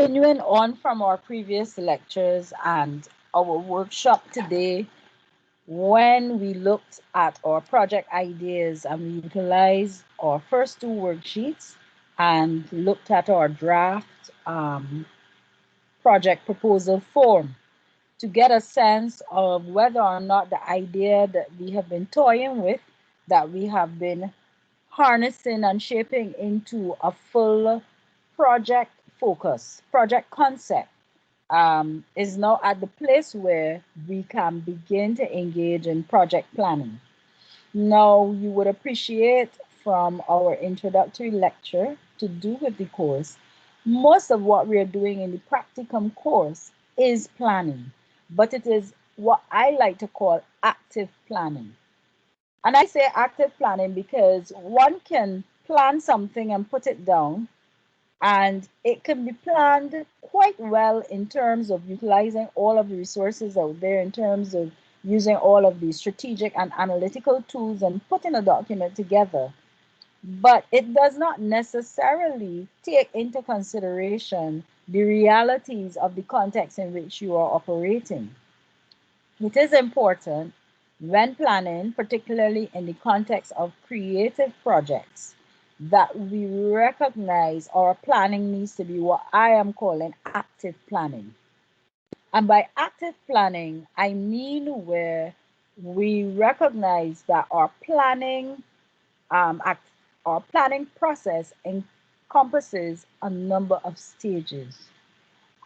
Continuing on from our previous lectures and our workshop today, when we looked at our project ideas and we utilized our first two worksheets and looked at our draft project proposal form to get a sense of whether or not the idea that we have been toying with, that we have been harnessing and shaping into a full project focus, project concept, is now at the place where we can begin to engage in project planning. Now, you would appreciate from our introductory lecture to do with the course, most of what we are doing in the practicum course is planning, but it is what I like to call active planning. And I say active planning because one can plan something and put it down, and it can be planned quite well in terms of utilizing all of the resources out there, in terms of using all of the strategic and analytical tools and putting a document together. But it does not necessarily take into consideration the realities of the context in which you are operating. It is important when planning, particularly in the context of creative projects, that we recognize our planning needs to be what I am calling active planning. And by active planning, I mean where we recognize that our planning process encompasses a number of stages.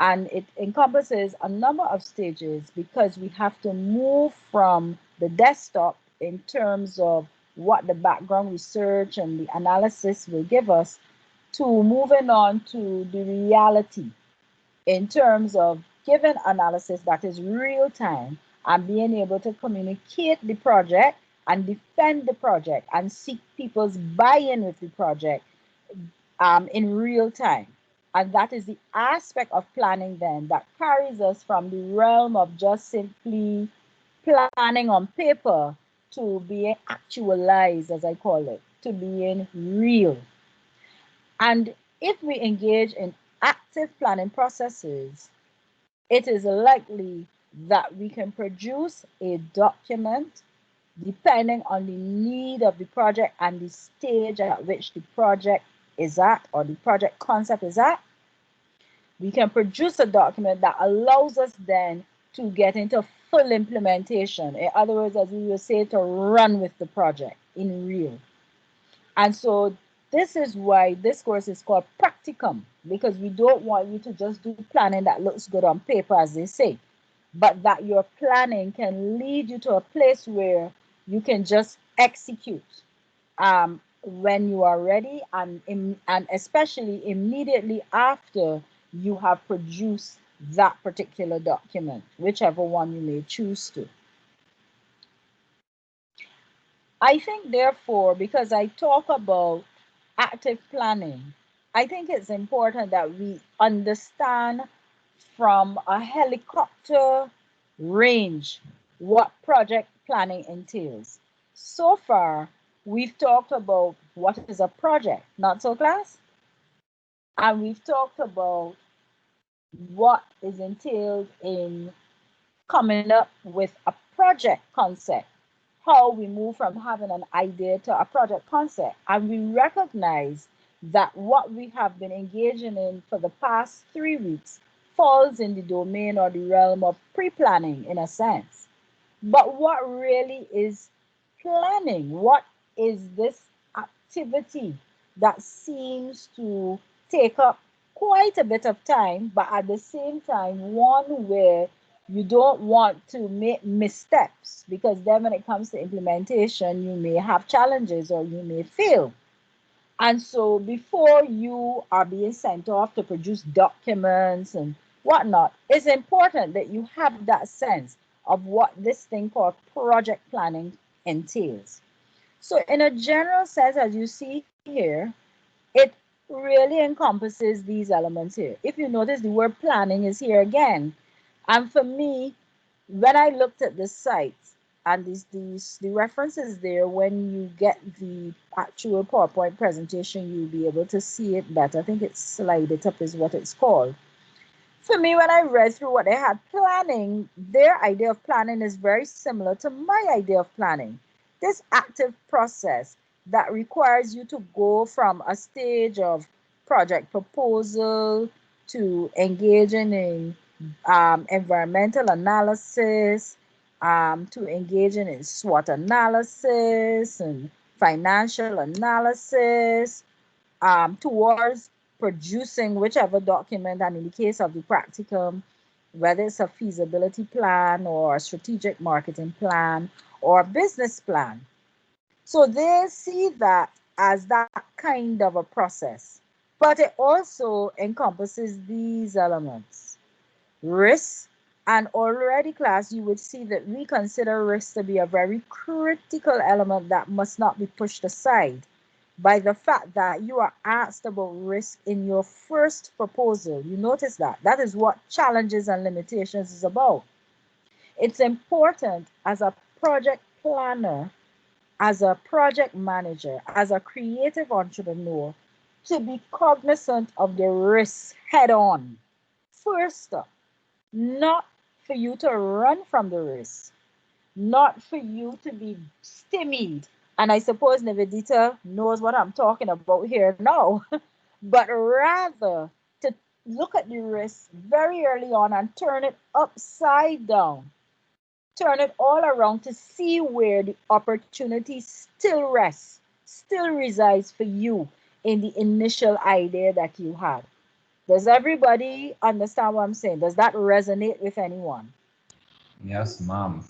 And it encompasses a number of stages because we have to move from the desktop in terms of what the background research and the analysis will give us to moving on to the reality in terms of giving analysis that is real time and being able to communicate the project and defend the project and seek people's buy-in with the project in real time. And that is the aspect of planning then that carries us from the realm of just simply planning on paper to being actualized, as I call it, to being real. And if we engage in active planning processes, it is likely that we can produce a document depending on the need of the project and the stage at which the project is at or the project concept is at. We can produce a document that allows us then to get into full implementation. In other words, as we will say, to run with the project in real. And so this is why this course is called practicum, because we don't want you to just do planning that looks good on paper, as they say, but that your planning can lead you to a place where you can just execute when you are ready, and especially immediately after you have produced that particular document, whichever one you may choose to. I think, therefore, because I talk about active planning, I think it's important that we understand from a helicopter range what project planning entails. So far, we've talked about what is a project, not so, class? And we've talked about what is entailed in coming up with a project concept, how we move from having an idea to a project concept. And we recognize that what we have been engaging in for the past 3 weeks falls in the domain or the realm of pre-planning in a sense. But what really is planning? What is this activity that seems to take up quite a bit of time, but at the same time, one where you don't want to make missteps, because then when it comes to implementation, you may have challenges or you may fail. And so before you are being sent off to produce documents and whatnot, it's important that you have that sense of what this thing called project planning entails. So in a general sense, as you see here, it really encompasses these elements here. If you notice, the word planning is here again. And for me, when I looked at the site and the references there, when you get the actual PowerPoint presentation, you'll be able to see it better. I think it's slide it up is what it's called. For me, when I read through what they had planning, their idea of planning is very similar to my idea of planning. This active process that requires you to go from a stage of project proposal to engaging in environmental analysis, to engaging in SWOT analysis and financial analysis, towards producing whichever document, and in the case of the practicum, whether it's a feasibility plan or a strategic marketing plan or a business plan. So they see that as that kind of a process. But it also encompasses these elements: risk. And already, class, you would see that we consider risk to be a very critical element that must not be pushed aside by the fact that you are asked about risk in your first proposal. You notice that. That is what challenges and limitations is about. It's important as a project planner, as a project manager, as a creative entrepreneur, to be cognizant of the risks head on. First up, not for you to run from the risk, not for you to be stymied. And I suppose Nivedita knows what I'm talking about here now, but rather to look at the risk very early on and turn it upside down, turn it all around to see where the opportunity still rests, still resides for you in the initial idea that you had. Does everybody understand what I'm saying? Does that resonate with anyone? Yes, ma'am.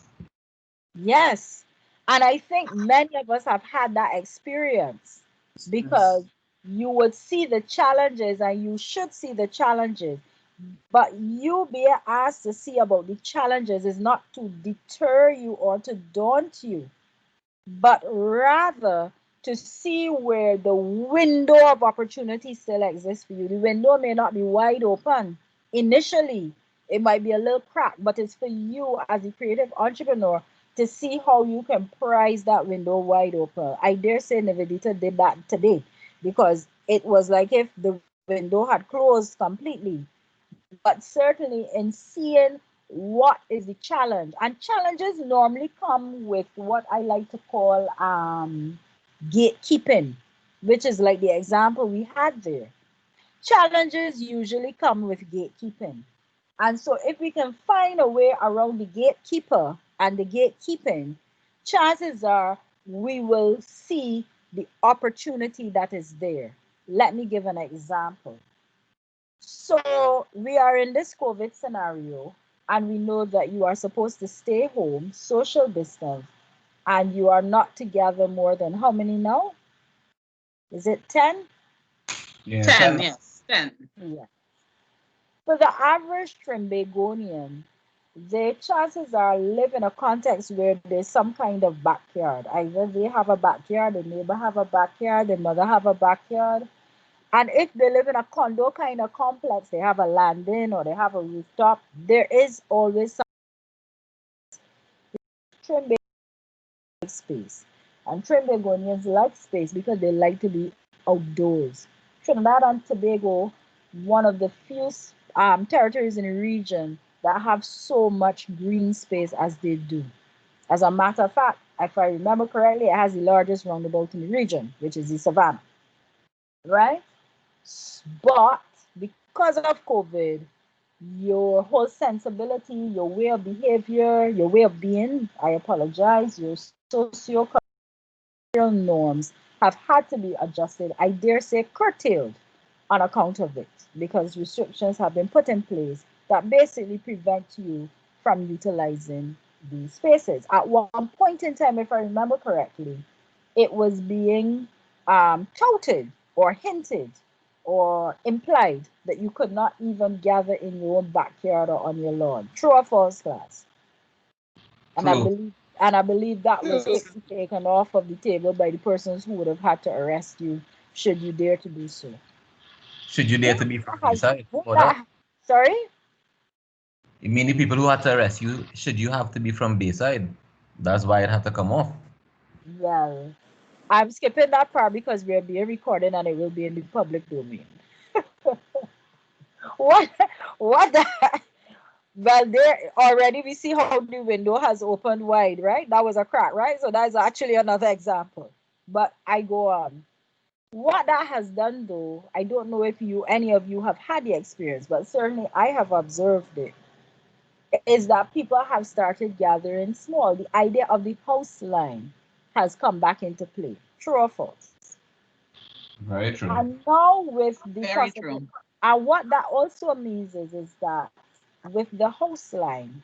Yes. And I think many of us have had that experience because you would see the challenges and you should see the challenges. But you being asked to see about the challenges is not to deter you or to daunt you, but rather to see where the window of opportunity still exists for you. The window may not be wide open initially, it might be a little cracked, but it's for you as a creative entrepreneur to see how you can prize that window wide open. I dare say Nivedita did that today because it was like if the window had closed completely. But certainly in seeing what is the challenge, and challenges normally come with what I like to call gatekeeping, which is like the example we had there. Challenges usually come with gatekeeping. And so, if we can find a way around the gatekeeper and the gatekeeping, chances are we will see the opportunity that is there. Let me give an example. So, we are in this COVID scenario, and we know that you are supposed to stay home, social distance, and you are not together more than how many now? Is it 10? Yeah, 10, 10. yes, 10. Yeah. For the average Trimbegonian, their chances are live in a context where there's some kind of backyard. Either they have a backyard, the neighbor have a backyard, the mother have a backyard. And if they live in a condo kind of complex, they have a landing or they have a rooftop, there is always some Trimbe space. And Trimbegonians like space because they like to be outdoors. Trinidad and Tobago, one of the few territories in the region that have so much green space as they do. As a matter of fact, if I remember correctly, it has the largest roundabout in the region, which is the savannah, right? But because of COVID, your whole sensibility, your way of behavior, your way of being, I apologize, your socio norms have had to be adjusted, I dare say curtailed on account of it, because restrictions have been put in place that basically prevent you from utilizing these spaces. At one point in time, if I remember correctly, it was being touted or hinted or implied that you could not even gather in your own backyard or on your lawn. True or false, class? And I True. believe that was quickly taken off of the table by the persons who would have had to arrest you should you dare to do so. Should you dare Won't to be from that has Bayside? won't For that? that sorry? You mean the people who had to arrest you, should you have to be from Bayside? That's why it had to come off. Well, I'm skipping that part because we're being recorded and it will be in the public domain. what what the well, there already we see how the window has opened wide, right? That was a crack, right? So that's actually another example. But I go on. What that has done though, I don't know if you any of you have had the experience, but certainly I have observed it, is that people have started gathering small. The idea of the house line has come back into play. True or false? Very true. And now with the Very possibility, true. and what that also means is that with the host line,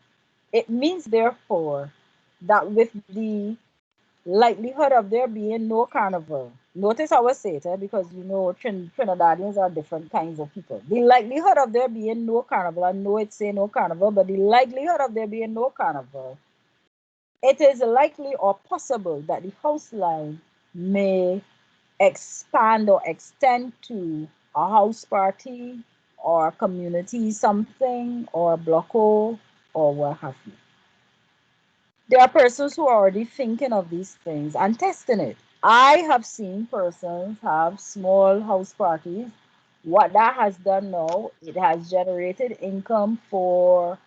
it means therefore that with the likelihood of there being no carnival, notice I will say it because you know Trinidadians are different kinds of people. The likelihood of there being no carnival, I know it's say no carnival, but the likelihood of there being no carnival, it is likely or possible that the host line may expand or extend to a house party or community something or bloco or what have you. There are persons who are already thinking of these things and testing it. I have seen persons have small house parties. What that has done now, it has generated income for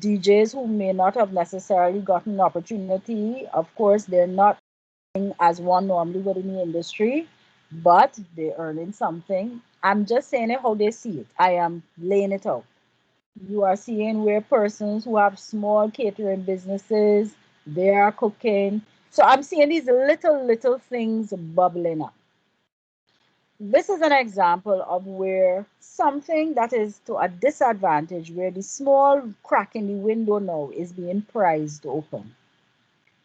DJs who may not have necessarily gotten an opportunity. Of course, they're not as one normally would in the industry, but they're earning something. I'm just saying it how they see it. I am laying it out. You are seeing where persons who have small catering businesses, they are cooking. So I'm seeing these little things bubbling up. This is an example of where something that is to a disadvantage, where the small crack in the window now is being prized open.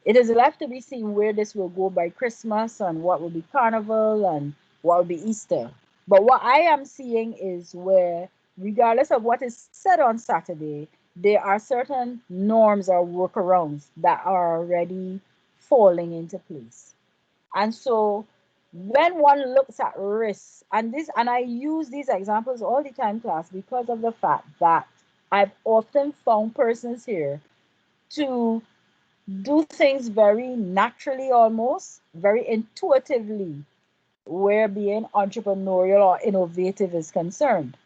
It is left to be seen where this will go by Christmas and what will be Carnival and what will be Easter. But what I am seeing is where, regardless of what is said on Saturday, there are certain norms or workarounds that are already falling into place. And so when one looks at risks, and I use these examples all the time, class, because of the fact that I've often found persons here to do things very naturally, almost very intuitively, where being entrepreneurial or innovative is concerned.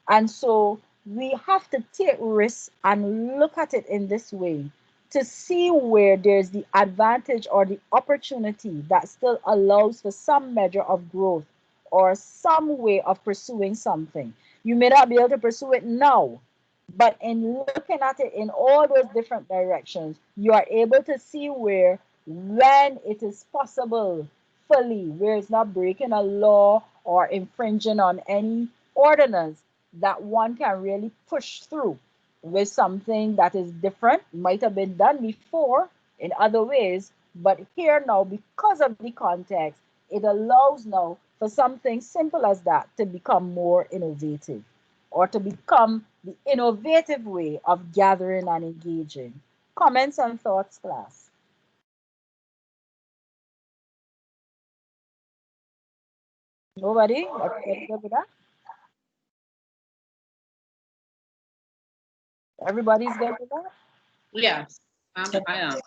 And so we have to take risks and look at it in this way to see where there's the advantage or the opportunity that still allows for some measure of growth or some way of pursuing something. You may not be able to pursue it now, but in looking at it in all those different directions, you are able to see where, when it is possible fully, where it's not breaking a law or infringing on any ordinance, that one can really push through with something that is different, might have been done before in other ways, but here now, because of the context, it allows now for something simple as that to become more innovative or to become the innovative way of gathering and engaging. Comments and thoughts, class? Nobody? Everybody good with that? Everybody's good with that? Yes, I am.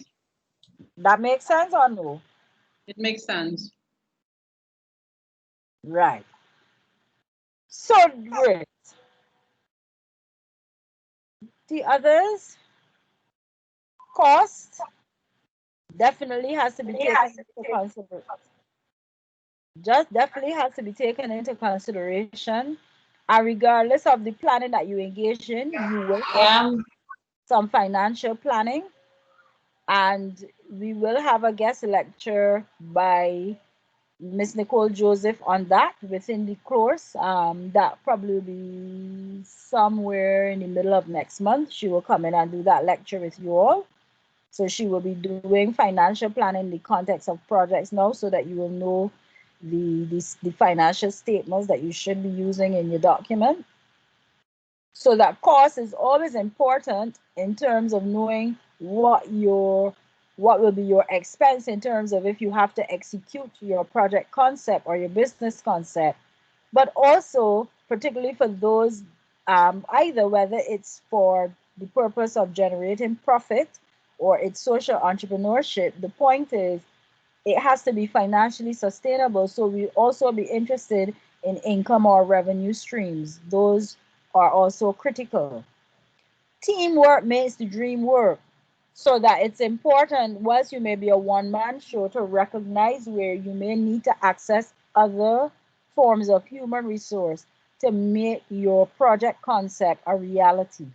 That makes sense or no? It makes sense. Right. So great. The others, cost definitely has to be taken into consideration. Just definitely has to be taken into consideration. And regardless of the planning that you engage in, you will have some financial planning. And we will have a guest lecture by Miss Nicole Joseph on that within the course. That probably will be somewhere in the middle of next month. She will come in and do that lecture with you all. So she will be doing financial planning in the context of projects now so that you will know the financial statements that you should be using in your document. So that cost is always important in terms of knowing what will be your expense in terms of if you have to execute your project concept or your business concept, but also particularly for those either whether it's for the purpose of generating profit or it's social entrepreneurship. The point is it has to be financially sustainable. So we also be interested in income or revenue streams. Those are also critical. Teamwork makes the dream work. So that it's important, whilst you may be a one-man show, to recognize where you may need to access other forms of human resource to make your project concept a reality.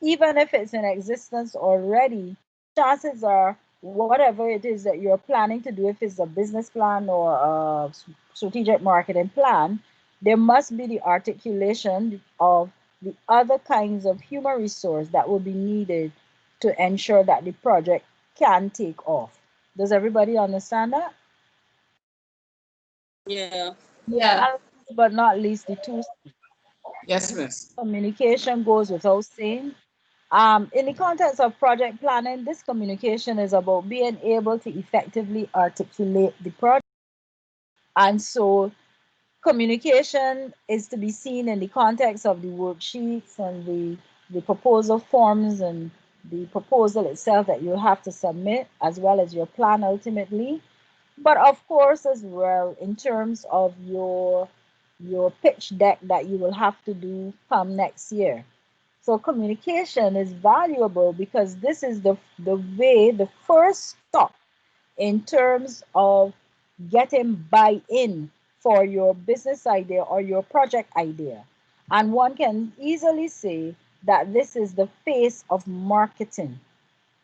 Even if it's in existence already, chances are whatever it is that you're planning to do, if it's a business plan or a strategic marketing plan, there must be the articulation of the other kinds of human resource that will be needed to ensure that the project can take off. Does everybody understand that? Yeah. Yeah. And last but not least, the two Yes, miss. communication goes without saying. In the context of project planning, this communication is about being able to effectively articulate the project. And so communication is to be seen in the context of the worksheets and the proposal forms and the proposal itself that you have to submit, as well as your plan ultimately. But of course, as well, in terms of your pitch deck that you will have to do come next year. So communication is valuable because this is the way, the first stop in terms of getting buy-in for your business idea or your project idea. And one can easily say that this is the face of marketing.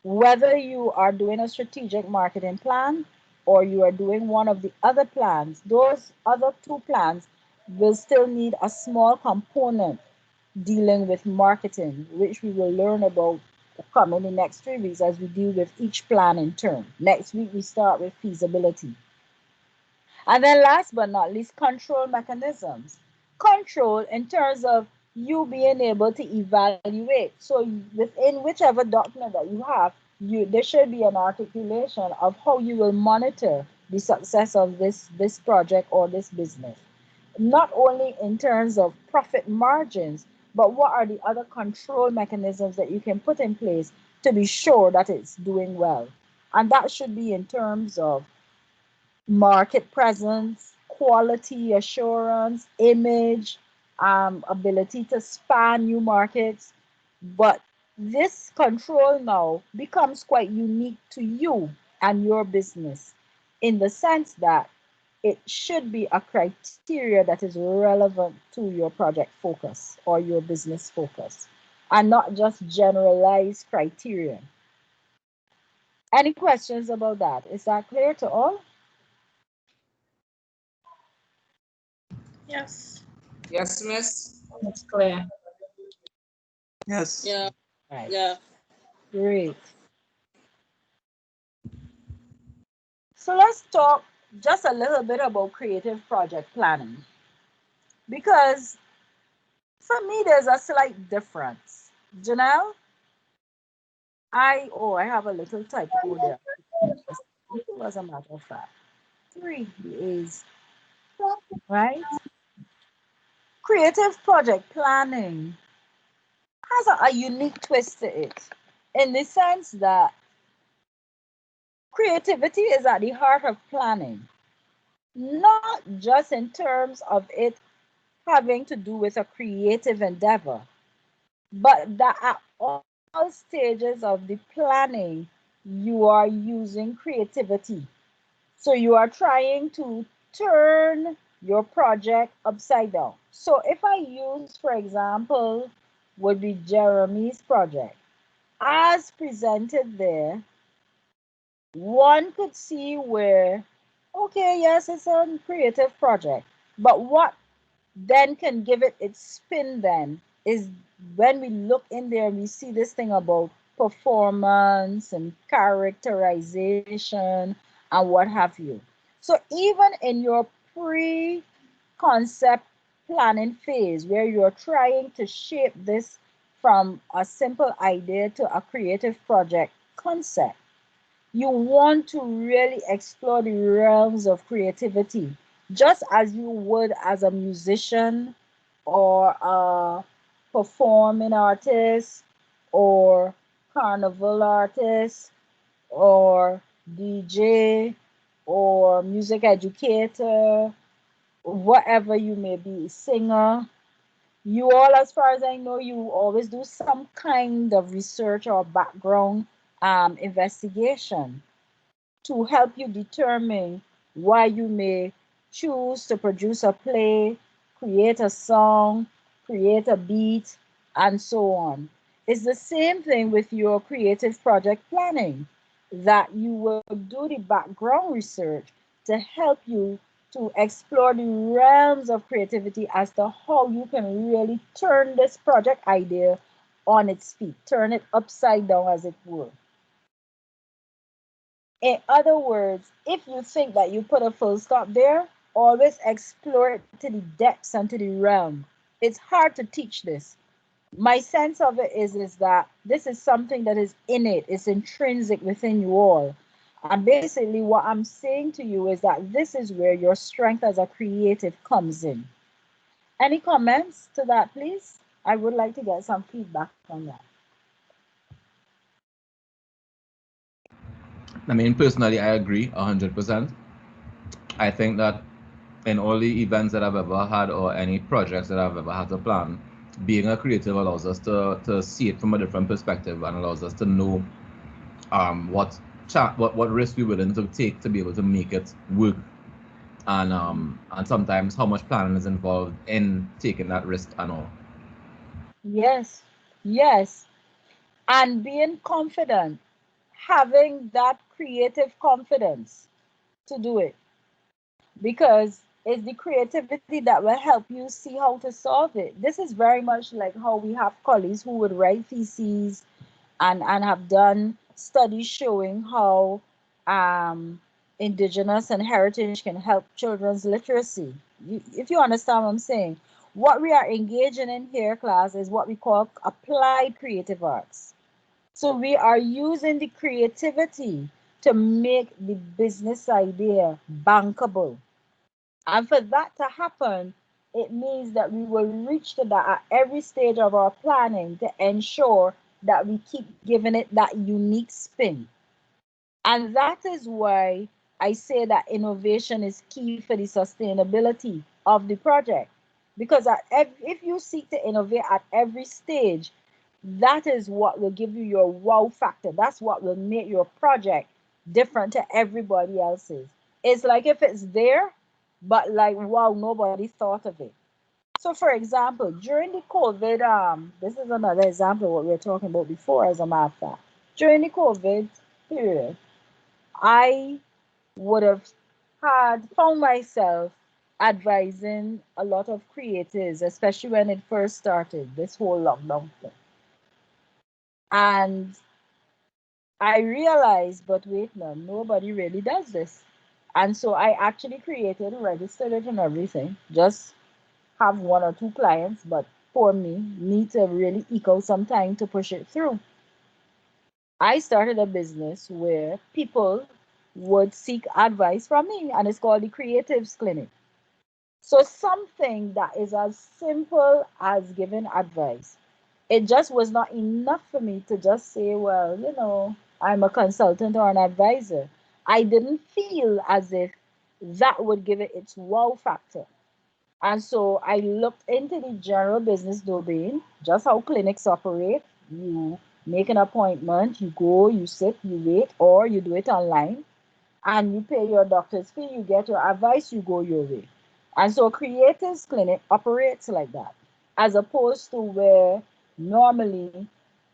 Whether you are doing a strategic marketing plan or you are doing one of the other plans, those other two plans will still need a small component dealing with marketing, which we will learn about come in the next 3 weeks as we deal with each plan in turn. Next week, we start with feasibility. And then last but not least, control mechanisms. Control in terms of you being able to evaluate. So within whichever document that you have, there should be an articulation of how you will monitor the success of this project or this business. Not only in terms of profit margins, but what are the other control mechanisms that you can put in place to be sure that it's doing well. And that should be in terms of market presence, quality assurance, image, ability to span new markets. But this control now becomes quite unique to you and your business in the sense that it should be a criteria that is relevant to your project focus or your business focus and not just generalized criteria. Any questions about that? Is that clear to all? Yes. Yes, miss. It's clear. Yes. Yeah. Right. Yeah. Great. So let's talk just a little bit about creative project planning because for me there's a slight difference. Janelle, I have a little typo there. As a matter of fact, three is right. Creative project planning has a unique twist to it in the sense that creativity is at the heart of planning, not just in terms of it having to do with a creative endeavor, but that at all stages of the planning, you are using creativity. So you are trying to turn your project upside down. So if I use, for example, would be Jeremy's project, as presented there, one could see where, okay, yes, it's a creative project, but what then can give it its spin then is when we look in there and we see this thing about performance and characterization and what have you. So even in your pre-concept planning phase where you're trying to shape this from a simple idea to a creative project concept, you want to really explore the realms of creativity, just as you would as a musician or a performing artist or carnival artist or DJ or music educator, whatever you may be, singer. You all, as far as I know, you always do some kind of research or background investigation to help you determine why you may choose to produce a play, create a song, create a beat, and so on. It's the same thing with your creative project planning, that you will do the background research to help you to explore the realms of creativity as to how you can really turn this project idea on its feet, turn it upside down, as it were. In other words, if you think that you put a full stop there, always explore it to the depths and to the realm. It's hard to teach this. My sense of it is that this is something that is innate, it's intrinsic within you all. And basically, what I'm saying to you is that this is where your strength as a creative comes in. Any comments to that, please? I would like to get some feedback on that. I mean, personally, I agree 100%. I think that in all the events that I've ever had or any projects that I've ever had to plan, being a creative allows us to see it from a different perspective and allows us to know what risk we're willing to take to be able to make it work, and sometimes how much planning is involved in taking that risk and all. Yes, yes. And being confident, having that creative confidence to do it, because it's the creativity that will help you see how to solve it. This is very much like how we have colleagues who would write theses and have done studies showing how um, indigenous and heritage can help children's literacy. If you understand what I'm saying, what we are engaging in here, class, is what we call applied creative arts. So we are using the creativity to make the business idea bankable. And for that to happen, it means that we will reach to that at every stage of our planning to ensure that we keep giving it that unique spin. And that is why I say that innovation is key for the sustainability of the project. Because if you seek to innovate at every stage, that is what will give you your wow factor. That's what will make your project different to everybody else's. It's like if it's there, but like, wow, nobody thought of it. So, for example, during the COVID, this is another example of what we were talking about before, as a matter of fact. During the COVID period, I would have had found myself advising a lot of creatives, especially when it first started, this whole lockdown thing. And I realized, but wait, no, nobody really does this. And so I actually created, registered it and everything, just have one or two clients, but for me, need to really eke out some time to push it through. I started a business where people would seek advice from me, and it's called the Creatives Clinic. So, something that is as simple as giving advice. It just was not enough for me to just say, well, I'm a consultant or an advisor. I didn't feel as if that would give it its wow factor. And so I looked into the general business domain, just how clinics operate. You make an appointment, you go, you sit, you wait, or you do it online, and you pay your doctor's fee, you get your advice, you go your way. And so Creatives Clinic operates like that, as opposed to where normally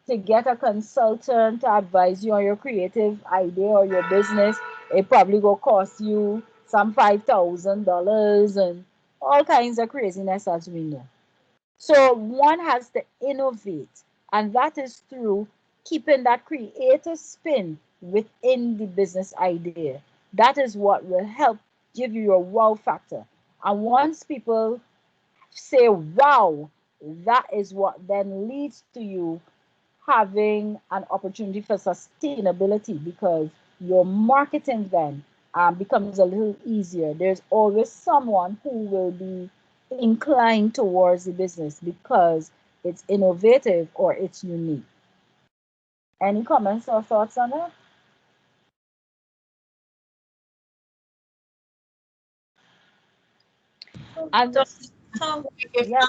to get a consultant to advise you on your creative idea or your business, it probably will cost you some $5,000 and all kinds of craziness, as we know. So one has to innovate, and that is through keeping that creative spin within the business idea. That is what will help give you your wow factor. And once people say wow, that is what then leads to you having an opportunity for sustainability, because your marketing then becomes a little easier. There's always someone who will be inclined towards the business because it's innovative or it's unique. Any comments or thoughts on that? And So, if yeah,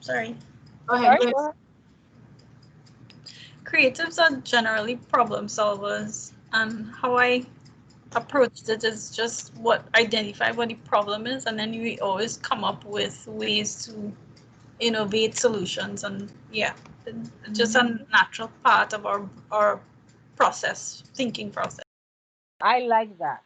sorry. Go ahead. Sorry, go ahead. Creatives are generally problem solvers, and how I approached it is just identify what the problem is, and then we always come up with ways to innovate solutions, and just a natural part of our thinking process. I like that.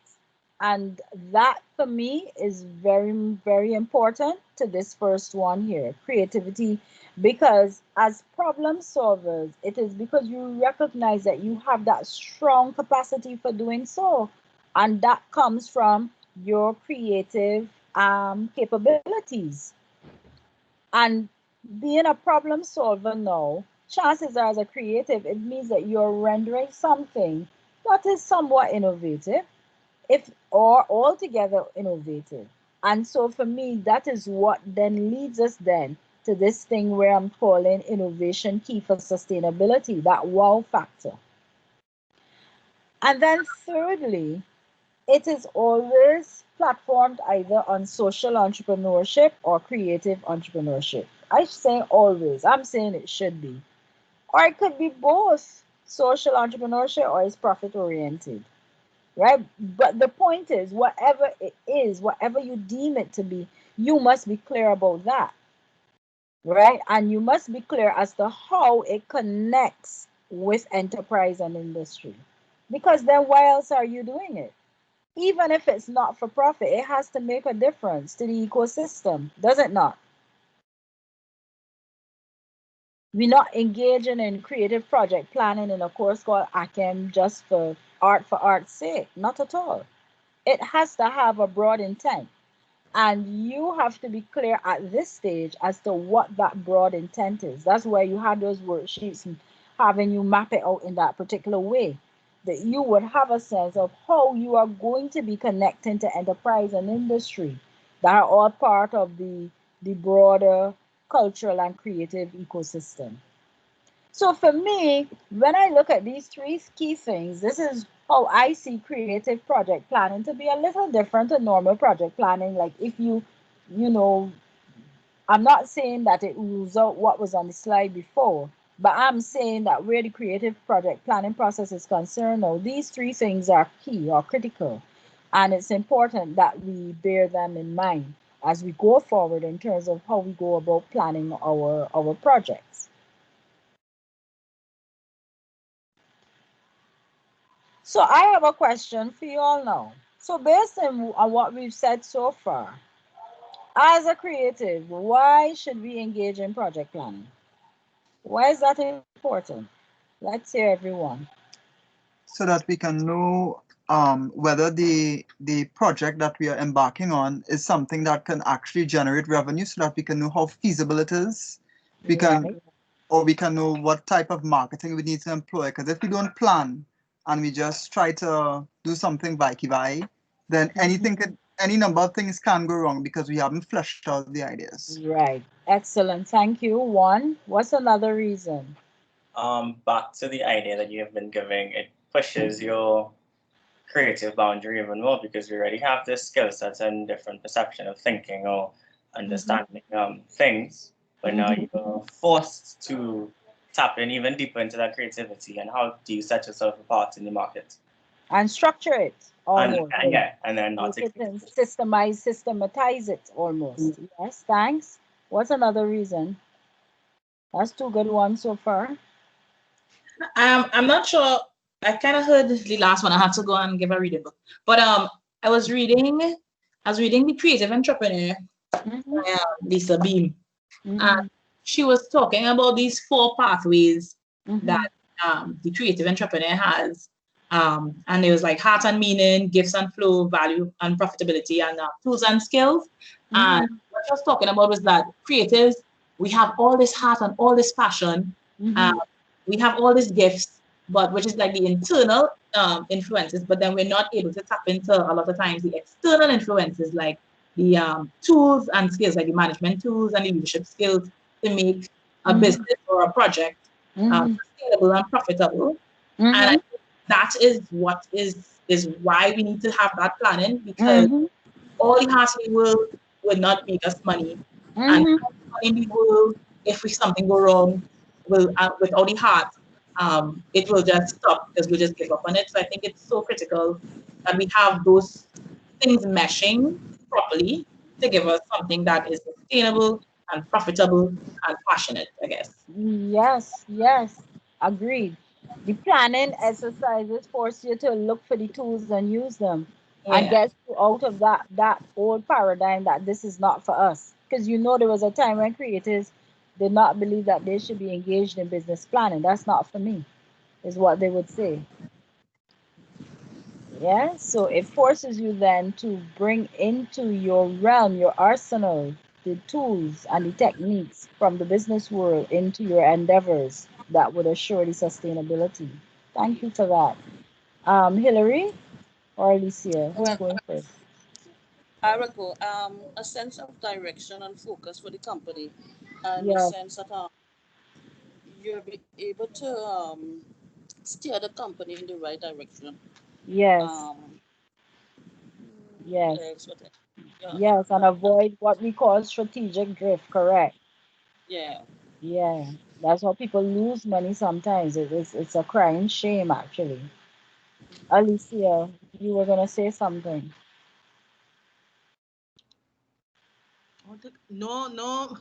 And that for me is very, very important to this first one here, creativity, because as problem solvers, it is because you recognize that you have that strong capacity for doing so. And that comes from your creative capabilities. And being a problem solver now, chances are as a creative, it means that you're rendering something that is somewhat innovative if or altogether innovative. And so for me, that is what then leads us then to this thing where I'm calling innovation key for sustainability, that wow factor. And then thirdly, it is always platformed either on social entrepreneurship or creative entrepreneurship. I say always, I'm saying it should be. Or it could be both social entrepreneurship or it's profit oriented, right? But the point is, whatever it is, whatever you deem it to be, you must be clear about that, right? And you must be clear as to how it connects with enterprise and industry. Because then why else are you doing it? Even if it's not for profit, it has to make a difference to the ecosystem, does it not? We're not engaging in creative project planning in a course called ACEM just for art's sake. Not at all. It has to have a broad intent. And you have to be clear at this stage as to what that broad intent is. That's where you have those worksheets and having you map it out in that particular way. That you would have a sense of how you are going to be connecting to enterprise and industry that are all part of the broader cultural and creative ecosystem. So for me, when I look at these three key things, this is how I see creative project planning to be a little different than normal project planning. Like if you know, I'm not saying that it rules out what was on the slide before, but I'm saying that where the creative project planning process is concerned, now these three things are key or critical. And it's important that we bear them in mind as we go forward in terms of how we go about planning our projects. So I have a question for you all now. So based on what we've said so far, as a creative, why should we engage in project planning? Why is that important? Let's hear everyone. So that we can know whether the project that we are embarking on is something that can actually generate revenue, so that we can know how feasible it is. We can know what type of marketing we need to employ. Because if we don't plan and we just try to do something vai, then any number of things can go wrong because we haven't fleshed out the ideas. Right. Excellent. Thank you. One. What's another reason? Back to the idea that you have been giving, it pushes your creative boundary even more because we already have this skill set and different perception of thinking or understanding things, but now you're forced to tap in even deeper into that creativity. And how do you set yourself apart in the market? And structure it almost. And then not make it and systematize it almost. Yes, thanks. What's another reason? That's two good ones so far. I'm not sure. I kind of heard the last one. I had to go and give a reading book. But I was reading The Creative Entrepreneur by Lisa Beam. And she was talking about these 4 pathways that the creative entrepreneur has. And it was like heart and meaning, gifts and flow, value and profitability, and tools and skills. And what she was talking about was that creatives, we have all this heart and all this passion. We have all these gifts, but which is like the internal influences, but then we're not able to tap into a lot of times the external influences, like the tools and skills, like the management tools and the leadership skills to make a business or a project sustainable and profitable. And I think that is what is why we need to have that planning, because all the heart in the world would not make us money. And in the world if something go wrong, will without the heart, it will just stop because we'll just give up on it. So I think it's so critical that we have those things meshing properly to give us something that is sustainable and profitable and passionate, I guess. Yes, yes, agreed. The planning exercises force you to look for the tools and use them and Yeah. get you out of that old paradigm that this is not for us. Because you know there was a time when creators did not believe that they should be engaged in business planning. That's not for me, is what they would say. Yeah, so it forces you then to bring into your realm, your arsenal, the tools and the techniques from the business world into your endeavors that would assure the sustainability. Thank you for that. Hillary or Alicia, who's going first? I will go. A sense of direction and focus for the company, and the Yes, sense that you'll be able to steer the company in the right direction. yes, Um, what yes, else? What else? Yeah, yes, and avoid what we call strategic drift, correct? yeah. Yeah, that's how people lose money sometimes. It's a crying shame, actually. Alicia, you were gonna say something. No, no,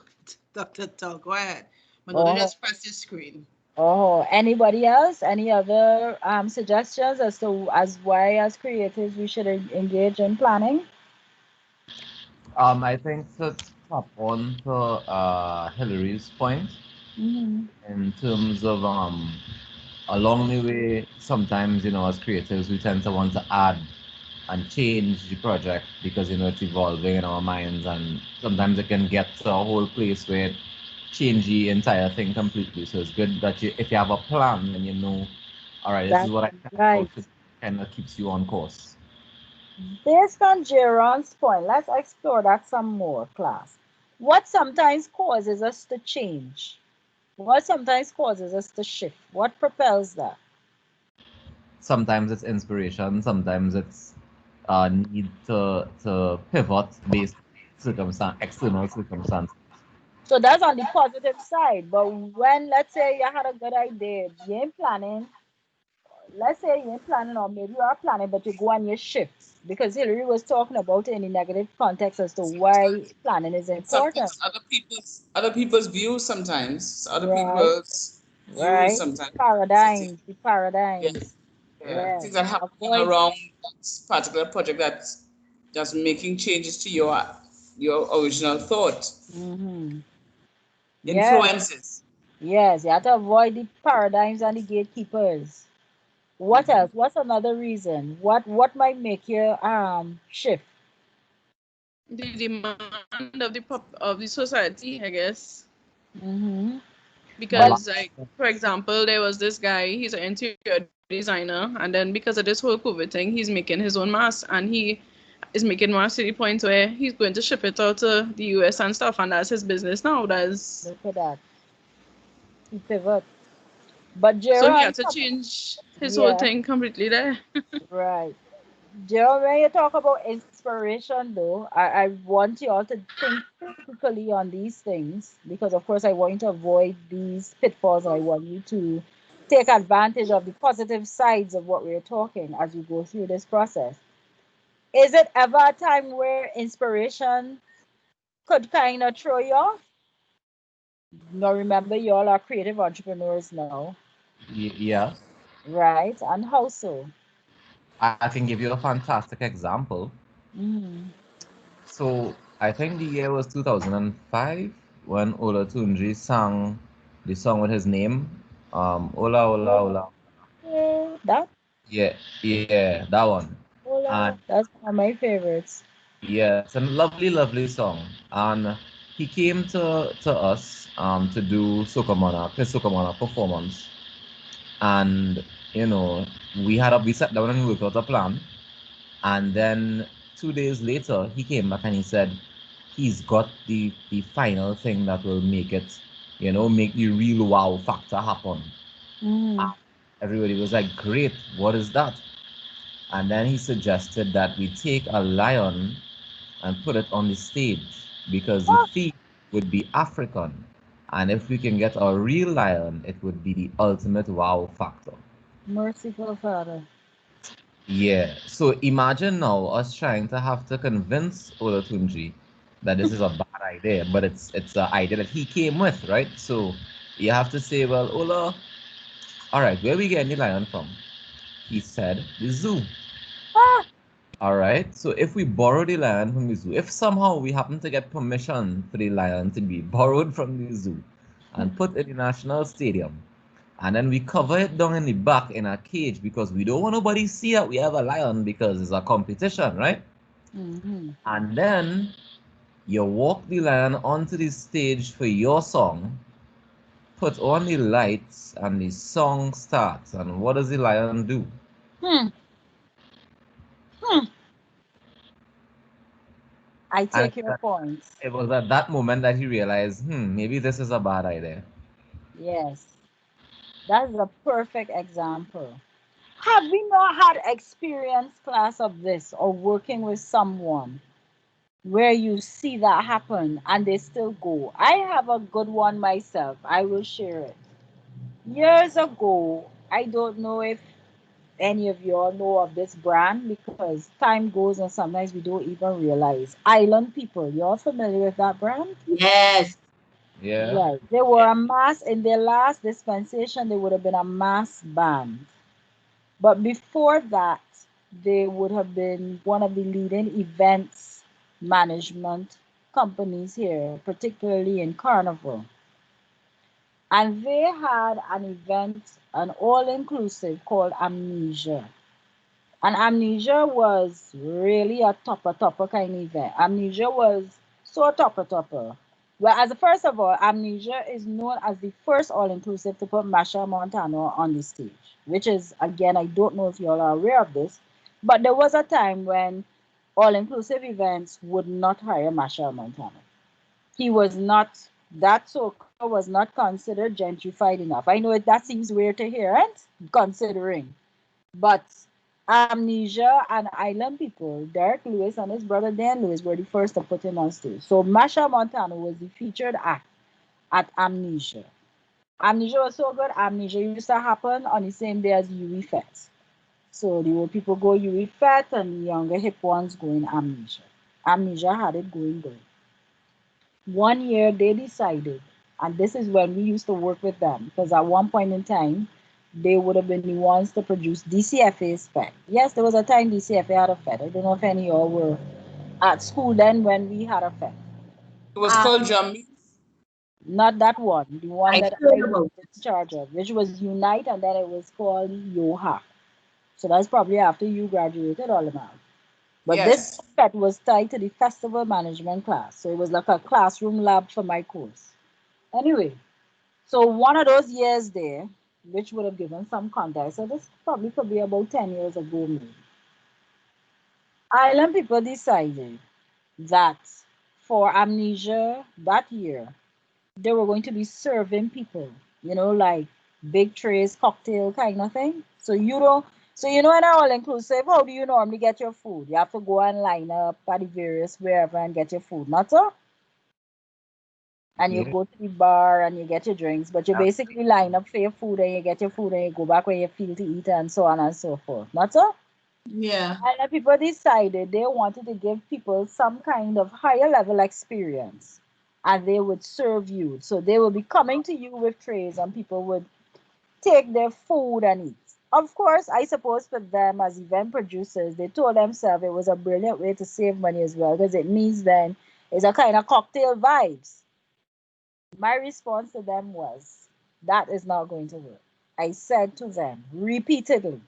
Dr. Tug, go ahead. I'm going to Oh, just press the screen. oh, anybody else? Any other suggestions as to as why as creators we should engage in planning? I think to tap on to Hillary's point Mm-hmm. in terms of along the way, sometimes as creatives we tend to want to add and change the project because it's evolving in our minds, and sometimes it can get to a whole place where it change the entire thing completely. So it's good that if you have a plan and all right, this is That's what I care right. about, it kind of keeps you on course. Based on Jaron's point, let's explore that some more, class. What sometimes causes us to change? What sometimes causes us to shift? What propels that? Sometimes it's inspiration, sometimes it's need to pivot based circumstance, external circumstance. So that's on the positive side. But when, let's say, you had a good idea, you ain't planning, let's say you ain't planning, or maybe you are planning, but you go on your shifts. Because Hillary was talking about it in the negative context as to why planning is important. Sometimes other people's views sometimes. Other Right, people's views right. sometimes. Paradigms, the Yeah, paradigms. yeah. Yeah. Things that happen Avoid. around that particular project that's just making changes to your original thought. Mm-hmm. Yes, Influences. yes. You have to avoid the paradigms and the gatekeepers. What else? What's another reason? What might make you shift? The demand of the society, I guess. Mm-hmm. But Because like for example, there was this guy, he's an interior designer, and then because of this whole COVID thing, he's making his own mask, and he is making masks to the point where he's going to ship it out to the US and stuff, and that's his business now. That's look at that. He pivot. But so he Gerald, had to change his whole yeah, thing completely there. right. Gerald, when you talk about inspiration, though, I want you all to think critically on these things because, of course, I want you to avoid these pitfalls. I want you to take advantage of the positive sides of what we're talking as you go through this process. Is it ever a time where inspiration could kind of throw you off? Now, remember, you all are creative entrepreneurs now, Yeah, right? And how so? I can give you a fantastic example. Mm. So I think the year was 2005 when Ola Tunji sang the song with his name, Ola Ola Oh, Ola. yeah, that, Yeah, that one. And that's one of my favorites. yeah, it's a lovely, lovely song. And he came to us to do his Sokamana performance. And we sat down and worked out a plan. And then 2 days later, he came back and he said he's got the final thing that will make it, make the real wow factor happen. Mm. Everybody was like, great, what is that? And then he suggested that we take a lion and put it on the stage because the Oh, theme would be African. And if we can get a real lion, it would be the ultimate wow factor. Merciful Father. Yeah. So imagine now us trying to have to convince Olatunji that this is a bad idea, but it's an idea that he came with, right? So you have to say, well, Ola, all right, where we getting the lion from? He said the zoo. Ah, All right. So if we borrow the lion from the zoo, if somehow we happen to get permission for the lion to be borrowed from the zoo and put in the national stadium, and then we cover it down in the back in a cage because we don't want nobody see that we have a lion because it's a competition, right? mm-hmm. And then you walk the lion onto the stage for your song, put on the lights, and the song starts. And what does the lion do? Hmm. Hmm. I And take your points. it was at that moment that he realized, maybe this is a bad idea. Yes, that is a perfect example. Have we not had experience class of this or working with someone where you see that happen and they still go? I have a good one myself. I will share it. Years ago, I don't know if any of you all know of this brand because time goes and sometimes we don't even realize. Island People, you're familiar with that brand? Yes. Yeah. Right. They were a mass in their last dispensation, they would have been a mass band. But before that, they would have been one of the leading events management companies here, particularly in Carnival. And they had an event, an all inclusive called Amnesia. And Amnesia was really a topper kind of event. Amnesia was so topper. Well, as a first of all, Amnesia is known as the first all inclusive to put Masha Montano on the stage, which is, again, I don't know if you all are aware of this, but there was a time when all inclusive events would not hire Masha Montano. He was not, that soca was not considered gentrified enough. I know that seems weird to hear, right? Considering. But Amnesia and Island People, Derek Lewis and his brother Dan Lewis were the first to put him on stage. So Masha Montano was the featured act at Amnesia. Amnesia was so good. Amnesia used to happen on the same day as UE Fest. So the old people go UE Fest and the younger hip ones go in Amnesia. Amnesia had it going good. One year they decided, and this is when we used to work with them, because at one point in time, they would have been the ones to produce DCFA's FED. Yes, there was a time DCFA had a FED. I don't know if any of y'all were at school then when we had a FED. It was called Drum Beat. Not that one, the one I that heard I was about in charge of, which was Unite, and then it was called YOHA. So that's probably after you graduated, all about. But this Yes. FED was tied to the festival management class. So it was like a classroom lab for my course. Anyway, so one of those years there, which would have given some context, so this probably could be about 10 years ago, maybe. Island people decided that for Amnesia that year, they were going to be serving people, like big trays, cocktail kind of thing. So in our all inclusive, how do you normally get your food? You have to go and line up at the various wherever and get your food, not so? And you Yeah. go to the bar and you get your drinks, but you basically line up for your food and you get your food and you go back where you feel to eat and so on and so forth. Not so? Yeah. And then people decided they wanted to give people some kind of higher level experience and they would serve you. So they would be coming to you with trays and people would take their food and eat. Of course, I suppose for them as event producers, they told themselves it was a brilliant way to save money as well because it means then it's a kind of cocktail vibes. My response to them was, that is not going to work. I said to them repeatedly,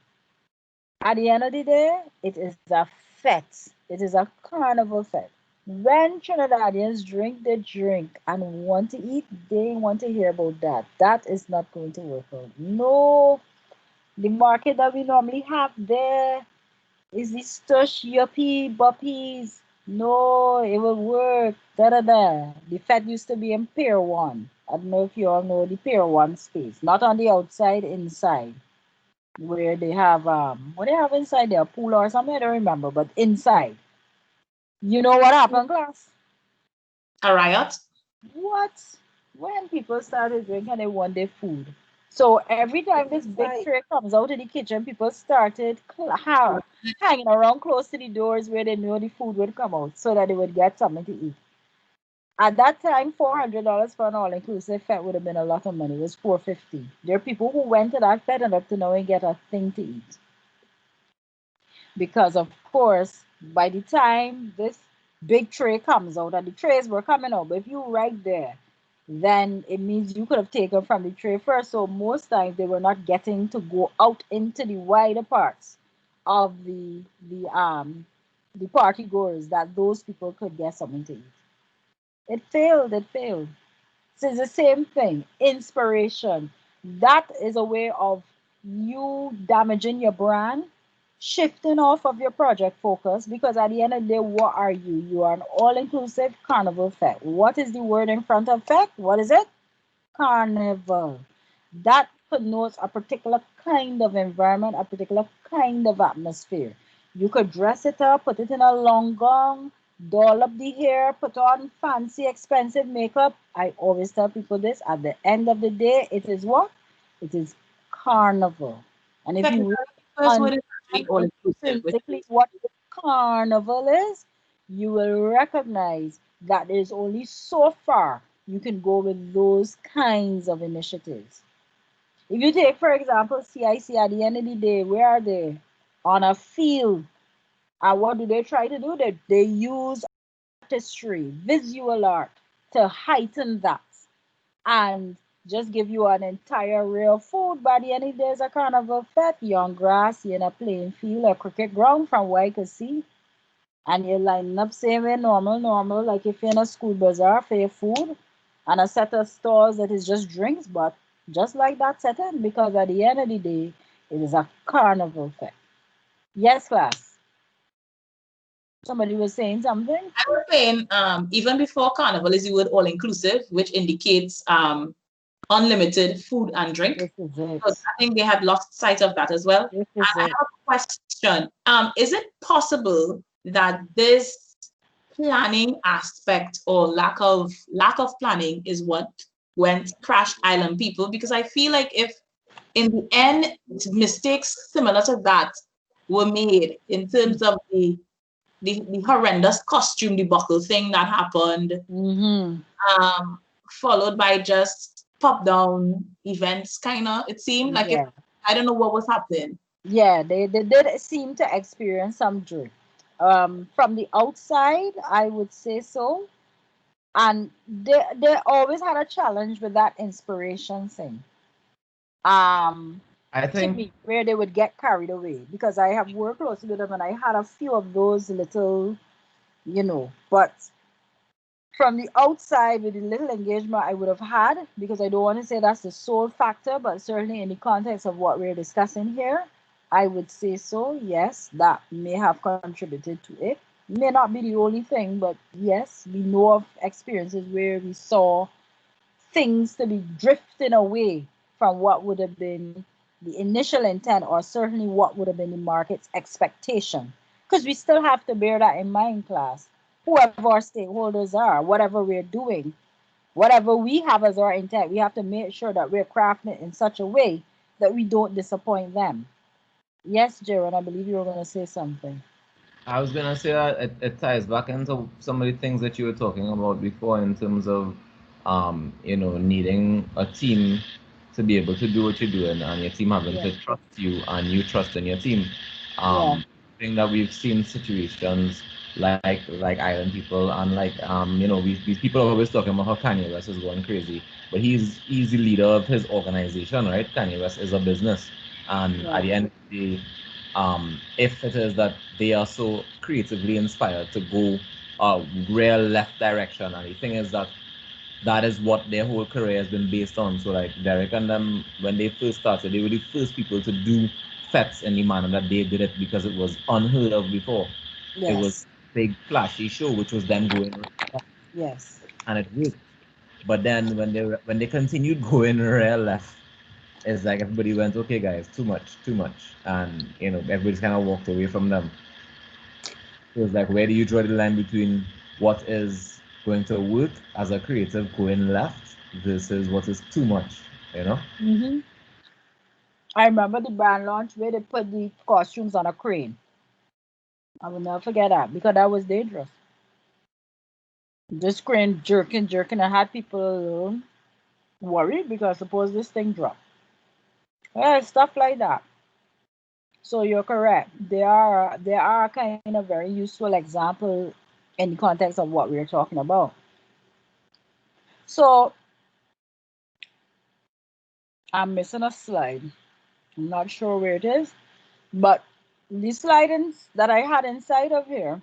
at the end of the day, it is a fete. It is a carnival fete. When Trinidadians drink the drink and want to eat, they want to hear about that. That is not going to work out. No, the market that we normally have there is this stush, yuppie, buppies. No, it will work. Da da da. The Fed used to be in Pier 1. I don't know if you all know the Pier 1 space. Not on the outside, inside. Where they have what they have inside there, a pool or something, I don't remember, but inside. You know what happened, class? A riot? What? when people started drinking, they want their food. So every time this big tray comes out of the kitchen, people started hanging around close to the doors where they knew the food would come out so that they would get something to eat. At that time, $400 for an all-inclusive fete would have been a lot of money. It was $450. There are people who went to that fete and up to now and get a thing to eat. Because of course, by the time this big tray comes out, and the trays were coming out, but if you right there, then it means you could have taken from the tray first. So most times they were not getting to go out into the wider parts of the party goers that those people could get something to eat. It failed, it failed. So it's the same thing. Inspiration. That is a way of you damaging your brand, shifting off of your project focus, because at the end of the day, what are you? You are an all-inclusive carnival fete. What is the word in front of fete? What is it? Carnival. That connotes a particular kind of environment, a particular kind of atmosphere. You could dress it up, put it in a long gown, doll up the hair, put on fancy, expensive makeup. I always tell people this, at the end of the day, it is what? It is carnival. And if you First word is actually all inclusive. intrinsically what the carnival is, you will recognize that there's only so far you can go with those kinds of initiatives. If you take, for example, CIC, at the end of the day, where are they? On a field. And what do they try to do? They use artistry, visual art to heighten that and just give you an entire real food. By the end of the day, it's a carnival fete. You're on grass, you're in a playing field, a cricket ground from what I could see. And you're lining up same way, normal, like if you're in a school bazaar for your food and a set of stores that is just drinks, but just like that setting, because at the end of the day, it is a carnival fete. Yes, class. Somebody was saying something? I was saying, even before carnival is the word all inclusive, which indicates unlimited food and drink. This is it. So I think they had lost sight of that as well. This is I have a question. Is it possible that this planning aspect or lack of planning is what went crashed island people? Because I feel like if in the end mistakes similar to that were made in terms of the horrendous costume debacle thing that happened, followed by just pop down events, kind of, it seemed like it, I don't know what was happening. Yeah, they did seem to experience some drift. From the outside, I would say so. And they always had a challenge with that inspiration thing. I think to me, where they would get carried away, because I have worked closely with them and I had a few of those little, but from the outside with the little engagement I would have had, because I don't want to say that's the sole factor, but certainly in the context of what we're discussing here, I would say so. Yes, that may have contributed to it. May not be the only thing, but yes, we know of experiences where we saw things to be drifting away from what would have been the initial intent, or certainly what would have been the market's expectation. Because we still have to bear that in mind, class. Whoever our stakeholders are, whatever we're doing, whatever we have as our intent, we have to make sure that we're crafting it in such a way that we don't disappoint them. Yes, Jaron, I believe you were going to say something. I was going to say that it ties back into some of the things that you were talking about before in terms of, needing a team to be able to do what you're doing, and your team having to trust you and you trust in your team. I think that we've seen situations like Island People, and these people are always talking about how Kanye West is going crazy, but he's the leader of his organization, right? Kanye West is a business, and at the end of the day, if it is that they are so creatively inspired to go a real left direction, and the thing is that is what their whole career has been based on. So like Derek and them, when they first started, they were the first people to do fetes in the manner that they did it, because it was unheard of before. It was a big flashy show, which was them going left. Yes. And it worked. But then when they continued going real left, it's like everybody went, okay guys, too much. And everybody's kind of walked away from them. So it's like, where do you draw the line between what is going to work as a creative going left versus what is too much, you know? Mm-hmm. I remember the brand launch where they put the costumes on a crane. I will never forget that because that was dangerous. This crane jerking, jerking. I had people worried because suppose this thing drop. Yeah, stuff like that. So you're correct. There are kind of very useful example in the context of what we're talking about. So I'm missing a slide. I'm not sure where it is, but the slidings that I had inside of here,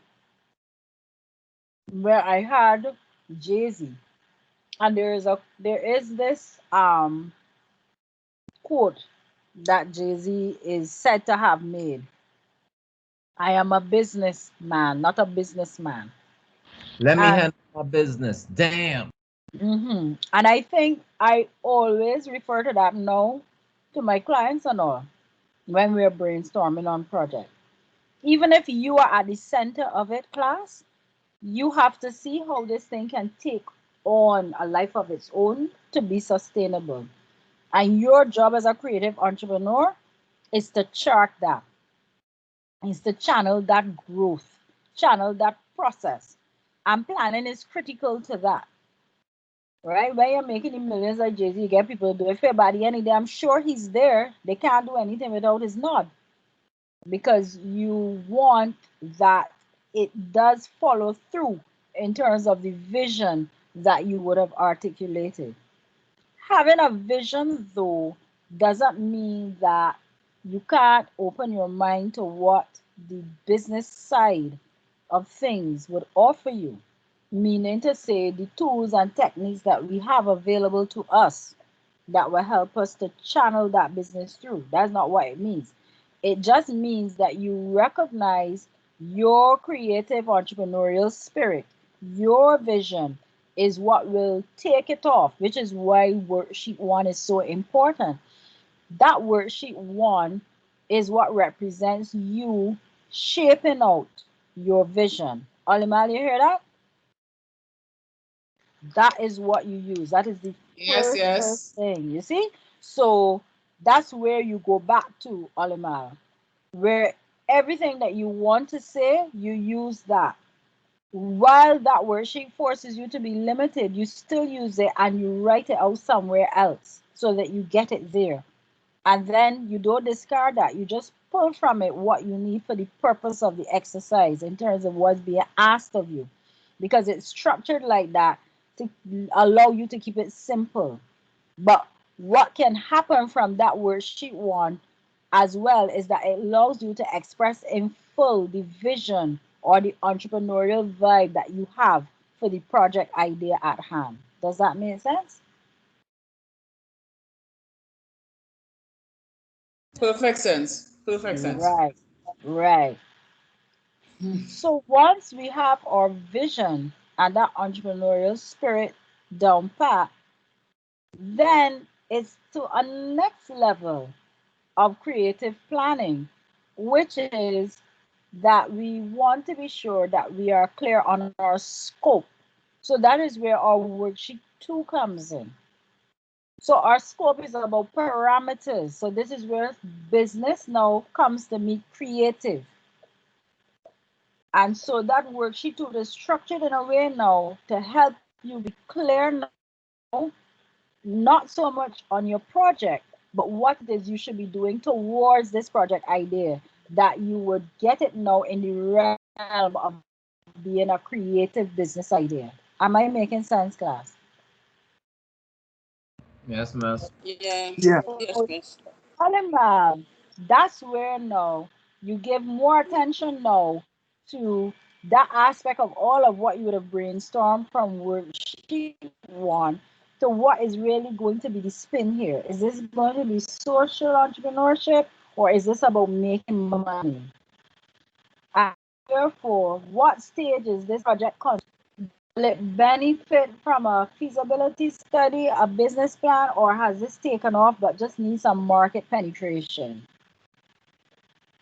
where I had Jay-Z, and there is this quote that Jay-Z is said to have made. I am a businessman, not a businessman. Let me And handle my business. Damn. and I think I always refer to that now to my clients and all when we're brainstorming on project. Even if you are at the center of it, class, you have to see how this thing can take on a life of its own to be sustainable. And your job as a creative entrepreneur is to chart that, is to channel that growth, channel that process. And planning is critical to that. Right? When you're making the millions like Jay-Z, you get people to do it for by the end of the day. I'm sure he's there. They can't do anything without his nod because you want that it does follow through in terms of the vision that you would have articulated. Having a vision, though, doesn't mean that you can't open your mind to what the business side of things would offer you, meaning to say the tools and techniques that we have available to us that will help us to channel that business through. That's not what it means. It just means that you recognize your creative entrepreneurial spirit, your vision is what will take it off, which is why worksheet one is so important. That worksheet one is what represents you shaping out your vision. Olimal, you hear that? That is what you use. That is the Yes, first yes. thing, you see? So that's where you go back to, Olimal, where everything that you want to say, you use that. While that worksheet forces you to be limited, you still use it and you write it out somewhere else so that you get it there. And then you don't discard that. You just pull from it what you need for the purpose of the exercise in terms of what's being asked of you. Because it's structured like that to allow you to keep it simple. But what can happen from that worksheet one as well is that it allows you to express in full the vision or the entrepreneurial vibe that you have for the project idea at hand. Does that make sense? Perfect sense. Perfect sense. Right, right. So once we have our vision and that entrepreneurial spirit down pat, then it's to a next level of creative planning, which is that we want to be sure that we are clear on our scope. So that is where our worksheet two comes in. So our scope is about parameters. So this is where business now comes to meet creative. And so that worksheet two is structured in a way now to help you be clear now, not so much on your project, but what it is you should be doing towards this project idea, that you would get it now in the realm of being a creative business idea. Am I making sense, class? Yes, miss. Yeah. Yeah. Yes, So, miss. that's where now you give more attention now to that aspect of all of what you would have brainstormed from worksheet one to what is really going to be the spin here. Is this going to be social entrepreneurship or is this about making money? And therefore, what stage is this project con? Will it benefit from a feasibility study, a business plan, or has this taken off but just needs some market penetration?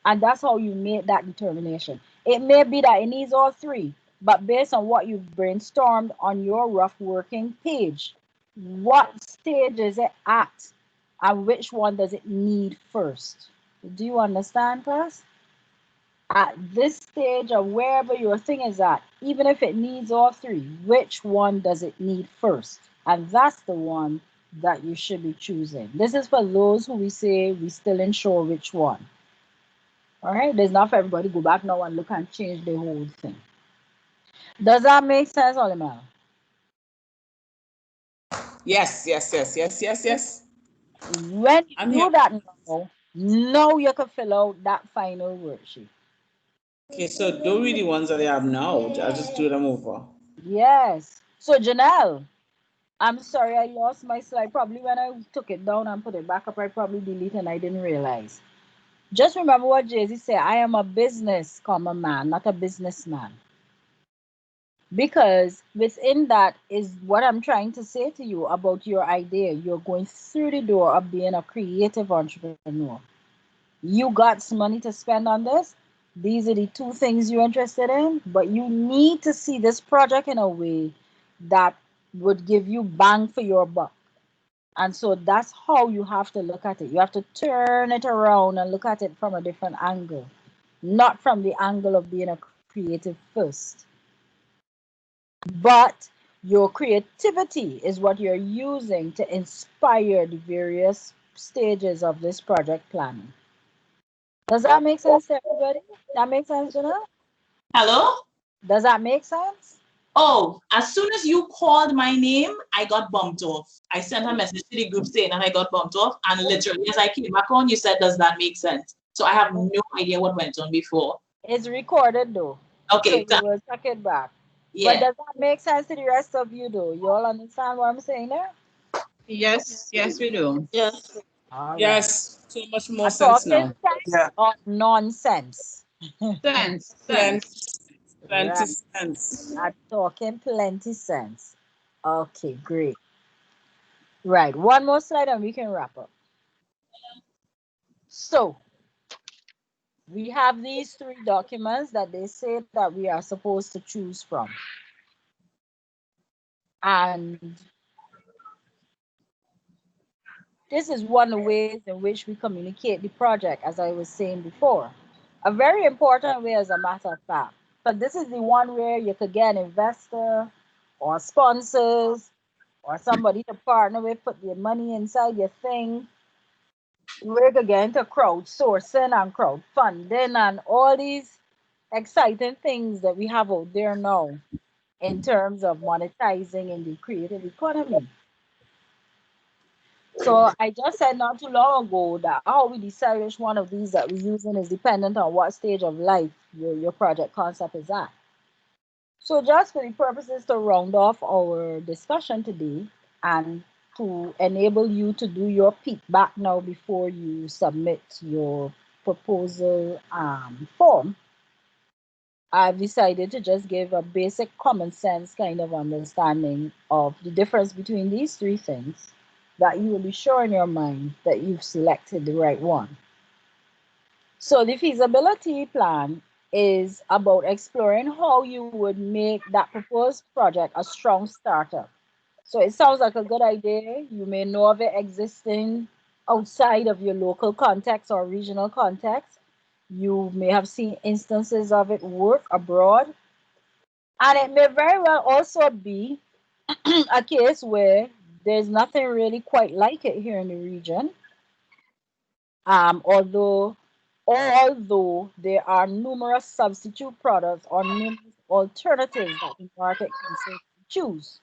And that's how you make that determination. It may be that it needs all three, but based on what you've brainstormed on your rough working page, what stage is it at and which one does it need first. Do you understand, class? At this stage or wherever your thing is at, even if it needs all three, which one does it need first? And that's the one that you should be choosing. This is for those who we say we still ain't sure which one. All right, there's not for everybody go back now and look and change the whole thing. Does that make sense, Olimel? Yes, yes, yes, yes, yes, yes. When you I'm do here. that now you can fill out that final worksheet. Okay, so don't read the ones that I have now. I'll just do them over. Yes. So Janelle, I'm sorry I lost my slide. Probably when I took it down and put it back up, I probably deleted and I didn't realize. Just remember what Jay-Z said. I am a business, man, not a businessman. Because within that is what I'm trying to say to you about your idea. You're going through the door of being a creative entrepreneur. You got some money to spend on this. These are the two things you're interested in, but you need to see this project in a way that would give you bang for your buck. And so that's how you have to look at it. You have to turn it around and look at it from a different angle, not from the angle of being a creative first. But your creativity is what you're using to inspire the various stages of this project planning. Does that make sense to everybody? That makes sense, Janelle? Hello? Does that make sense? Oh, as soon as you called my name, I got bumped off. I sent a message to the group saying that I got bumped off. And literally, as I came back on, you said, does that make sense? So I have no idea what went on before. It's recorded though. Okay. So you will check it back. Yeah. But does that make sense to the rest of you though? You all understand what I'm saying there? Yes, yes, we do. Yes. All right. Yes, so much more I'm sense talking now. sense Yeah. or nonsense? Sense. Plenty Right. sense. I'm talking plenty sense. Okay, great. Right. One more slide and we can wrap up. So we have these three documents that they say that we are supposed to choose from. And this is one of the ways in which we communicate the project, as I was saying before. A very important way, as a matter of fact. But this is the one where you could get an investor or sponsors or somebody to partner with, put their money inside your thing. We're going to get into crowdsourcing and crowdfunding and all these exciting things that we have out there now in terms of monetizing in the creative economy. So I just said not too long ago that how we decide which one of these that we're using is dependent on what stage of life your project concept is at. So just for the purposes to round off our discussion today and to enable you to do your peek back now before you submit your proposal form, I've decided to just give a basic common sense kind of understanding of the difference between these three things that you will be sure in your mind that you've selected the right one. So the feasibility plan is about exploring how you would make that proposed project a strong startup. So it sounds like a good idea. You may know of it existing outside of your local context or regional context. You may have seen instances of it work abroad. And it may very well also be a case where there's nothing really quite like it here in the region. Although there are numerous substitute products or numerous alternatives that the market can choose.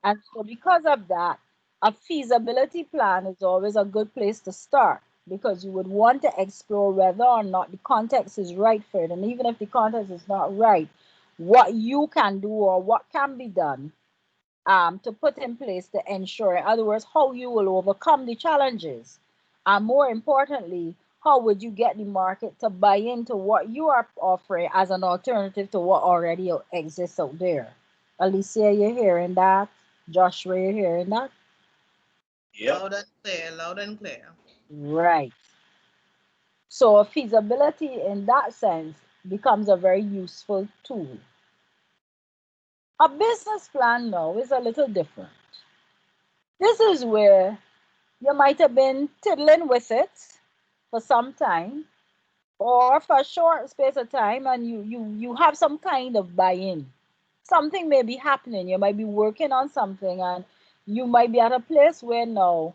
And so because of that, a feasibility plan is always a good place to start because you would want to explore whether or not the context is right for it. And even if the context is not right, what you can do or what can be done to put in place to ensure, in other words, how you will overcome the challenges. And more importantly, how would you get the market to buy into what you are offering as an alternative to what already exists out there? Alicia, you're hearing that? Joshua, you're hearing that? Yep. Loud and clear, loud and clear. Right. So feasibility in that sense becomes a very useful tool. A business plan now is a little different. This is where you might have been tiddling with it for some time or for a short space of time, and you have some kind of buy-in. Something may be happening. You might be working on something, and you might be at a place where now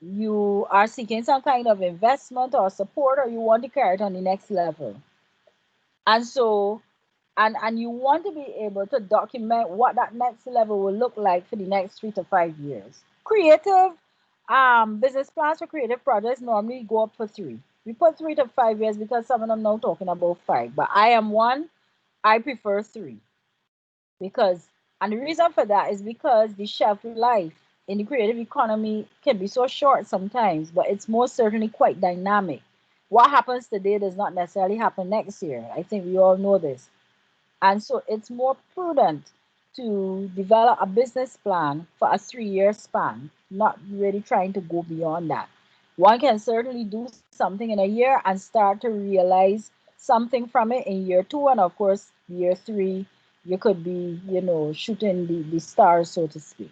you are seeking some kind of investment or support, or you want to carry it on the next level. And so, and you want to be able to document what that next level will look like for the next 3 to 5 years. Creative business plans for creative projects normally go up for 3. We put 3 to 5 years because some of them now talking about 5, but I am one. I prefer 3 because, and the reason for that is because the shelf life in the creative economy can be so short sometimes, but it's most certainly quite dynamic. What happens today does not necessarily happen next year. I think we all know this. And so it's more prudent to develop a business plan for a 3 year span, not really trying to go beyond that. One can certainly do something in a year and start to realize something from it in year 2. And of course, year 3, you could be, shooting the stars, so to speak.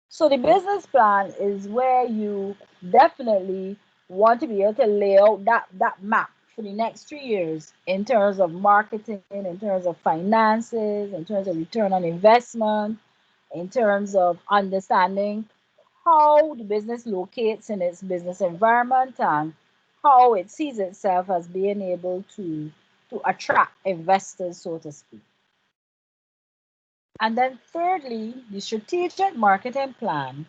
So the business plan is where you definitely want to be able to lay out that map for the next 3 years in terms of marketing, in terms of finances, in terms of return on investment, in terms of understanding how the business locates in its business environment and how it sees itself as being able to attract investors, so to speak. And then thirdly, the strategic marketing plan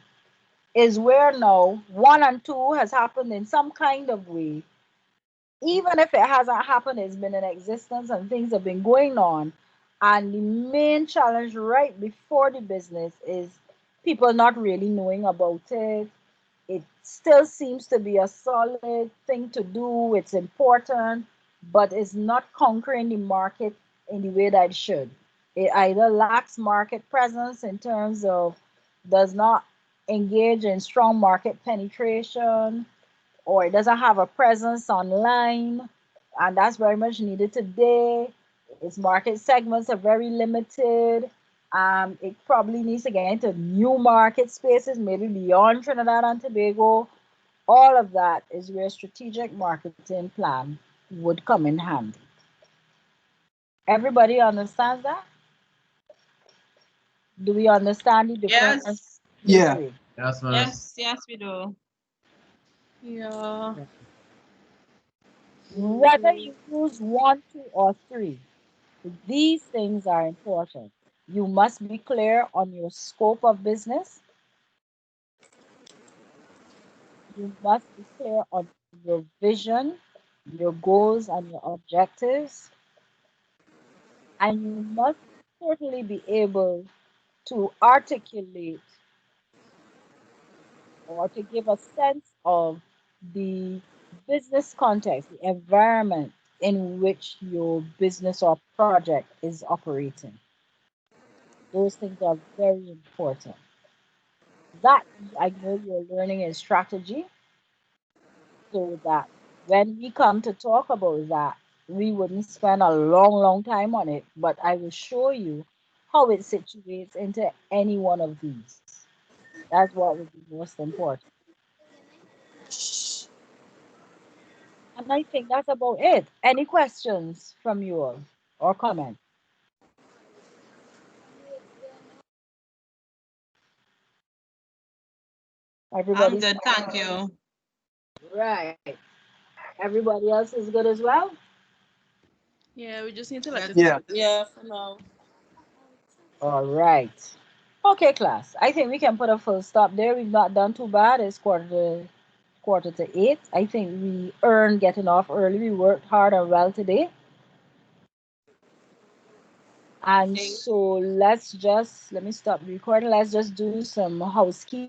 is where now 1 and 2 has happened in some kind of way. Even if it hasn't happened, it's been in existence and things have been going on. And the main challenge right before the business is people not really knowing about it. It still seems to be a solid thing to do, it's important, but it's not conquering the market in the way that it should. It either lacks market presence in terms of does not engage in strong market penetration, or it doesn't have a presence online, and that's very much needed today. Its market segments are very limited. It probably needs to get into new market spaces, maybe beyond Trinidad and Tobago. All of that is where strategic marketing plan would come in handy. Everybody understands that? Do we understand the difference? Yes. Yeah. Yes, ma'am. Yes, we do. Yeah. Whether you use 1, 2, or 3, these things are important. You must be clear on your scope of business. You must be clear on your vision, your goals, and your objectives. And you must certainly be able to articulate or to give a sense of the business context, the environment in which your business or project is operating. Those things are very important. That I know you're learning is strategy, so that when we come to talk about that, we wouldn't spend a long time on it, but I will show you how it situates into any one of these. That's what would be most important. And I think that's about it. Any questions from you all or comments? I'm Everybody's good, thank you. right. Everybody else is good as well? Yeah, we just need to let it Yeah. Yeah, for now. All right. Okay, class. I think we can put a full stop there. We've not done too bad. It's quarter to 8. I think we earned getting off early. We worked hard and well today. And so let me stop recording. Let's just do some housekeeping.